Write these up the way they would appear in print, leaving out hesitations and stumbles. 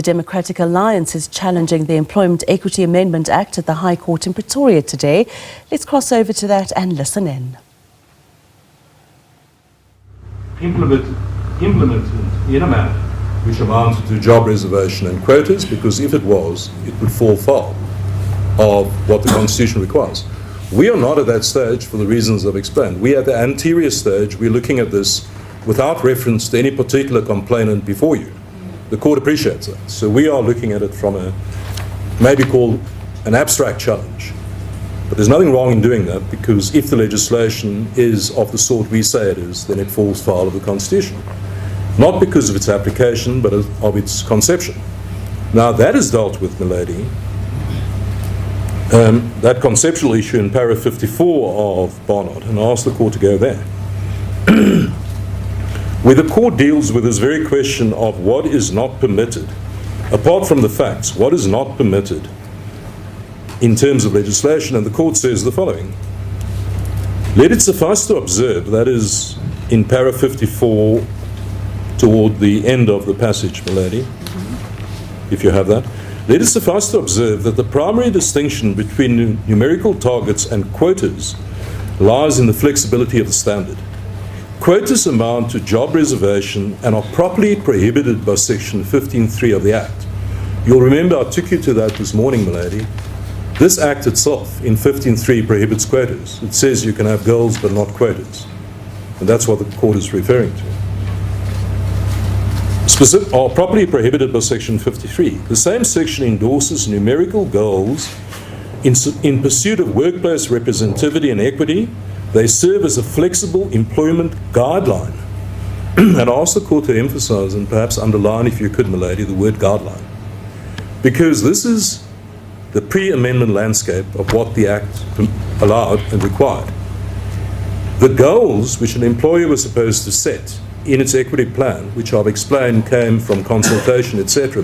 The Democratic Alliance is challenging the Employment Equity Amendment Act at the High Court in Pretoria today. Let's cross over to that and listen in. Implemented in a manner which amounted to job reservation and quotas, because if it was, it would fall foul of what the Constitution requires. We are not at that stage for the reasons I've explained. We are at the anterior stage. We're looking at this without reference to any particular complainant before you. The court appreciates that. So we are looking at it from a, maybe called an abstract challenge. But there's nothing wrong in doing that, because if the legislation is of the sort we say it is, then it falls foul of the Constitution. Not because of its application, but of its conception. Now that is dealt with, milady. That conceptual issue in para 54 of Barnard, and I ask the court to go there. Where the court deals with this very question of what is not permitted, apart from the facts, what is not permitted in terms of legislation, and the court says the following. Let it suffice to observe, that is in para 54 toward the end of the passage, milady, if you have that. Let it suffice to observe that the primary distinction between numerical targets and quotas lies in the flexibility of the standard. Quotas amount to job reservation and are properly prohibited by section 15.3 of the Act. You'll remember I took you to that this morning, milady. This Act itself in 15.3 prohibits quotas. It says you can have girls but not quotas. And that's what the court is referring to. Are properly prohibited by section 53. The same section endorses numerical goals in pursuit of workplace representativity and equity. They serve as a flexible employment guideline. And I ask the court to emphasize and perhaps underline, if you could, milady, the word guideline. Because this is the pre-amendment landscape of what the Act allowed and required. The goals which an employer was supposed to set in its equity plan, which I've explained came from consultation, etc.,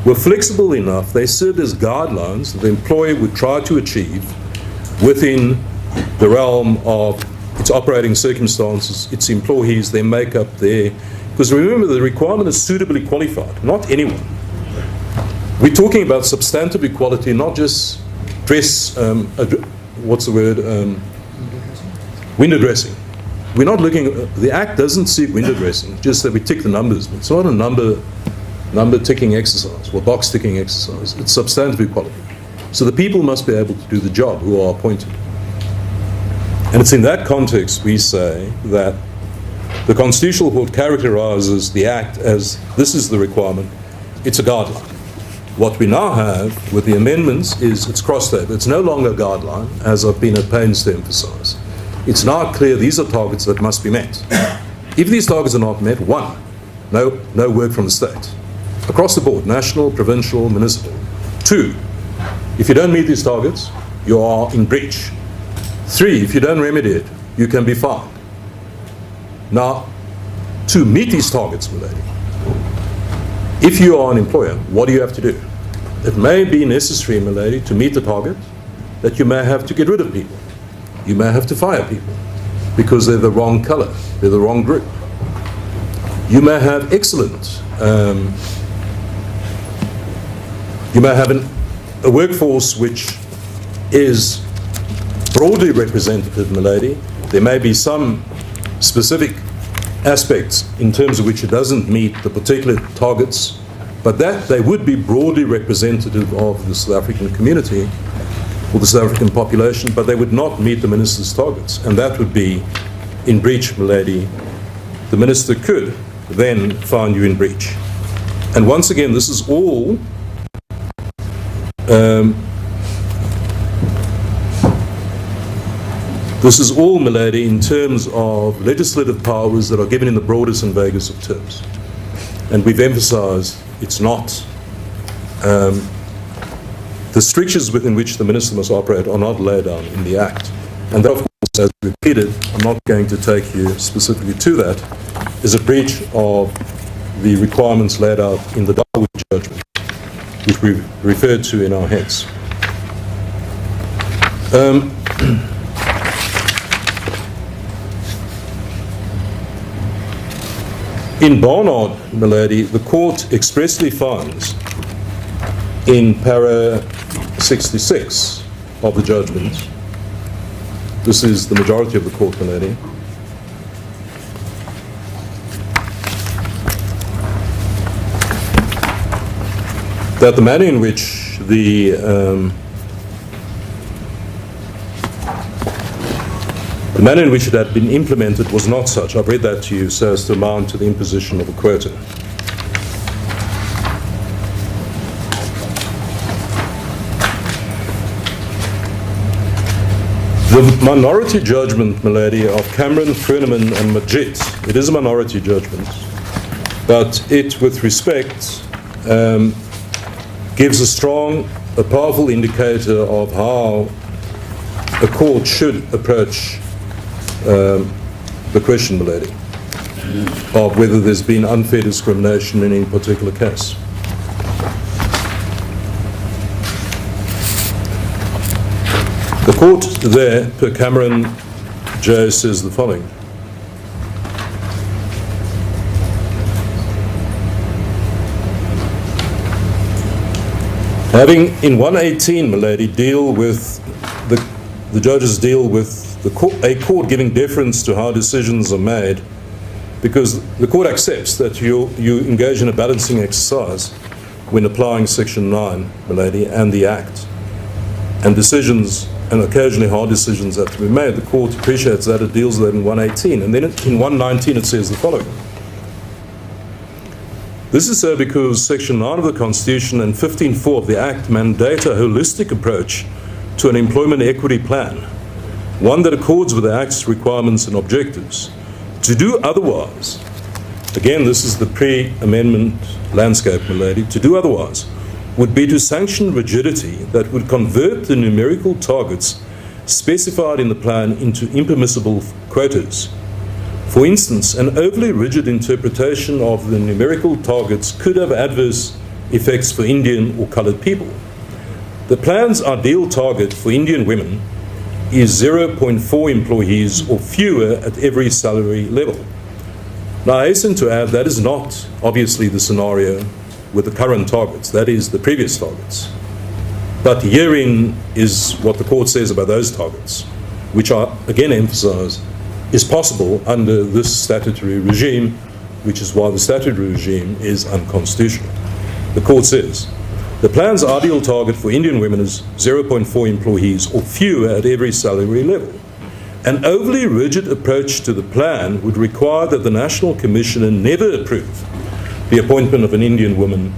were flexible enough. They served as guidelines that the employer would try to achieve within the realm of its operating circumstances, its employees, their makeup, because remember, the requirement is suitably qualified, not anyone. We're talking about substantive equality, not just dress, window dressing. We're not looking, the Act doesn't seek window dressing, just that we tick the numbers. It's not a number ticking exercise or box ticking exercise. It's substantive equality. So the people must be able to do the job who are appointed. And it's in that context we say that the Constitutional Court characterizes the Act as this is the requirement, it's a guideline. What we now have with the amendments is it's crossed over. It's no longer a guideline, as I've been at pains to emphasize. It's now clear these are targets that must be met. If these targets are not met, one, no work from the state. Across the board, national, provincial, municipal. Two, if you don't meet these targets, you are in breach. Three, if you don't remedy it, you can be fined. Now, to meet these targets, milady, if you are an employer, what do you have to do? It may be necessary, milady, to meet the target, that you may have to get rid of people. You may have to fire people because they're the wrong color, they're the wrong group. You may have excellent, you may have a workforce which is broadly representative, milady. There may be some specific aspects in terms of which it doesn't meet the particular targets, but that they would be broadly representative of the South African community or the South African population, but they would not meet the minister's targets, and that would be in breach, milady. The minister could then find you in breach. And once again, this is all milady, in terms of legislative powers that are given in the broadest and vaguest of terms. And we've emphasized it's not the strictures within which the minister must operate are not laid down in the Act. And that, of course, as repeated, I'm not going to take you specifically to that, is a breach of the requirements laid out in the Darwin judgment, which we referred to in our heads. In Barnard, milady, the court expressly finds in para 66 of the judgment, this is the majority of the court, milady, that the manner in which the manner in which it had been implemented was not such, I've read that to you, so as to amount to the imposition of a quota. The minority judgment, milady, of Cameron, Frenneman and Majid, it is a minority judgment, but it, with respect, gives a powerful indicator of how a court should approach the question, milady, of whether there's been unfair discrimination in any particular case. The court there, per Cameron J, says the following. Having in 118, milady, deal with the judges deal with a court giving deference to how decisions are made, because the court accepts that you engage in a balancing exercise when applying Section 9, milady, and the Act, and decisions, and occasionally hard decisions have to be made. The court appreciates that, it deals with that in 118, and then in 119 it says the following. This is so because Section 9 of the Constitution and 15.4 of the Act mandate a holistic approach to an employment equity plan, one that accords with the Act's requirements and objectives. To do otherwise, again, this is the pre-amendment landscape, milady, to do otherwise would be to sanction rigidity that would convert the numerical targets specified in the plan into impermissible quotas. For instance, an overly rigid interpretation of the numerical targets could have adverse effects for Indian or coloured people. The plan's ideal target for Indian women is 0.4 employees or fewer at every salary level. Now, I hasten to add that is not obviously the scenario with the current targets, that is the previous targets. But herein is what the court says about those targets, which I again emphasise is possible under this statutory regime, which is why the statutory regime is unconstitutional. The court says, the plan's ideal target for Indian women is 0.4 employees or fewer at every salary level. An overly rigid approach to the plan would require that the National Commissioner never approve the appointment of an Indian woman.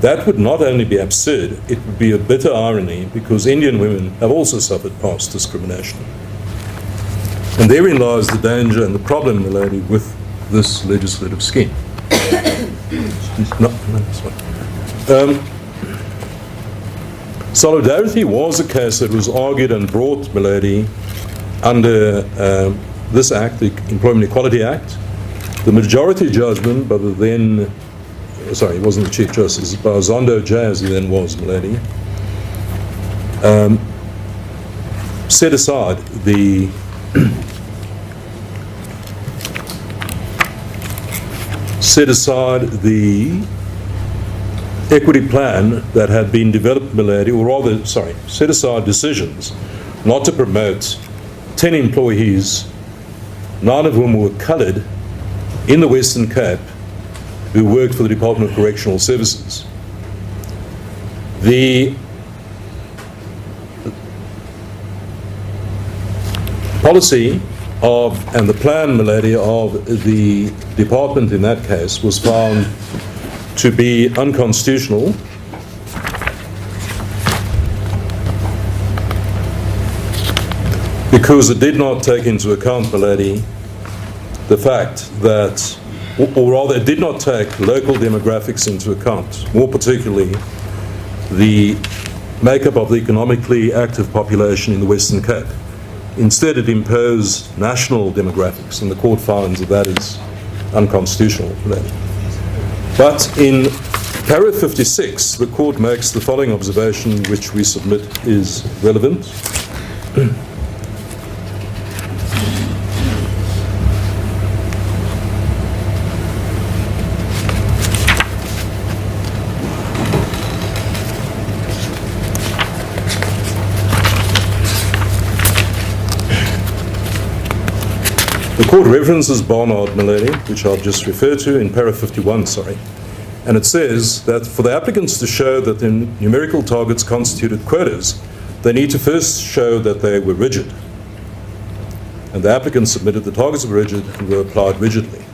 That would not only be absurd, it would be a bitter irony, because Indian women have also suffered past discrimination. And therein lies the danger and the problem, milady, with this legislative scheme. Solidarity was a case that was argued and brought, milady, under this Act, the Employment Equality Act. The majority judgment by the then, sorry, it wasn't the Chief Justice, by Zondo J, as he then was, milady, set aside the equity plan that had been developed, milady, or rather, sorry, set aside decisions not to promote 10 employees, 9 of whom were coloured, in the Western Cape, who worked for the Department of Correctional Services. The policy of, and the plan, milady, of the department in that case was found to be unconstitutional because it did not take into account, milady, the fact that, or rather it did not take local demographics into account, more particularly the makeup of the economically active population in the Western Cape. Instead, it imposed national demographics, and the court finds that that is unconstitutional. But in para 56, the court makes the following observation, which we submit is relevant. The court references Barnard Milady, which I've just referred to in para 51, and it says that for the applicants to show that the numerical targets constituted quotas, they need to first show that they were rigid. And the applicants submitted the targets were rigid and were applied rigidly.